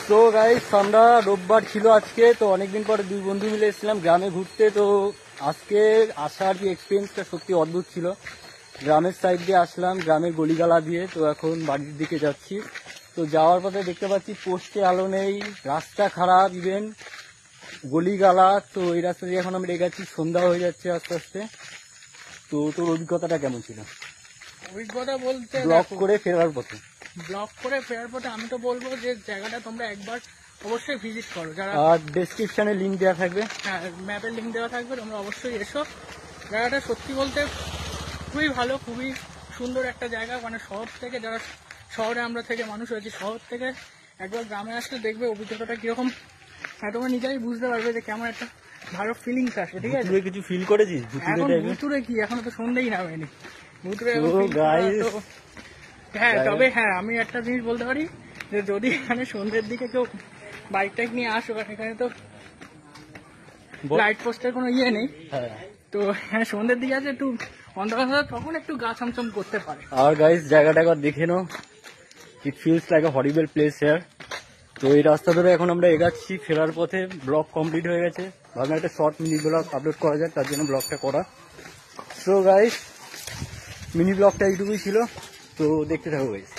তো গাইস আমরা রোববার ছিল আজকে, তো অনেকদিন পরে দুই বন্ধু মিলে এসেছিলাম গ্রামে ঘুরতে। তো আজকে আসার যে এক্সপিরিয়েন্সটা সত্যি অদ্ভুত ছিল। গ্রামের সাইড দিয়ে আসলাম, গ্রামের গলিগালা দিয়ে। তো এখন বাড়ির দিকে যাচ্ছি। তো যাওয়ার পথে দেখতে পাচ্ছি পোস্টে আলো নেই, রাস্তা খারাপ, ইভেন গলিগালা। তো এই রাস্তা দিয়ে এখন আমরা এগাচ্ছি, সন্ধ্যা হয়ে যাচ্ছে আস্তে আস্তে। তো তোর অভিজ্ঞতাটা কেমন ছিল অভিজ্ঞতা বলতে ব্লগ করে ফেরার পথে? ব্লগ করে ফেরার পথে আমি তো বলবো যে জায়গাটা তোমরা একবার অবশ্যই ভিজিট করো। যারা আর ডেসক্রিপশনে লিঙ্ক দেওয়া থাকবে, হ্যাঁ ম্যাপের লিঙ্ক দেওয়া থাকবে, তোমরা অবশ্যই এসো। জায়গাটা সত্যি বলতে খুবই ভালো, খুবই সুন্দর একটা জায়গা। মানে শহর থেকে, যারা শহরে আমরা থেকে মানুষ হয়েছি, শহর থেকে একবার গ্রামে আসলে দেখবে অভিজ্ঞতাটা কিরকম। হ্যাঁ, তোমরা নিজেই বুঝতে পারবে যে কেমন একটা ভালো ফিলিংস আসবে। ঠিক আছে, ভুতুড়ে কিছু ফিল করেছিস? এখন ভুতুড়ে কি, এখনো তো সন্ধ্যেই নামেনি ভুতুড়ে। তো guys, হ্যাঁ, তবে হ্যাঁ আমি একটা জিনিস বলতে পারি যে যদি এখানে সন্ধ্যের দিকে কেউ বাইক টাইক নিয়ে আসো, কারণ এখানে তো লাইট পোস্টের কোনো ইয়ে নেই, হ্যাঁ। তো হ্যাঁ সন্ধ্যের দিকে আছে একটু অন্ধকার, তখন একটু গা ছমছম করতে পারে। আর গাইস জায়গাটা একবার দেখে নাও, it feels like a horrible place here. তো এই রাস্তা ধরে এখন আমরা এগাচ্ছি ফেরার পথে। ব্লগ কমপ্লিট হয়ে গেছে, ভাবলাম একটা শর্ট মিনি ব্লগ আপলোড করা যায়, তার জন্য ব্লগটা করা। সো গাইস মিনি ব্লগটা এইটুকুই ছিল, তো দেখতে থাকো গাইস।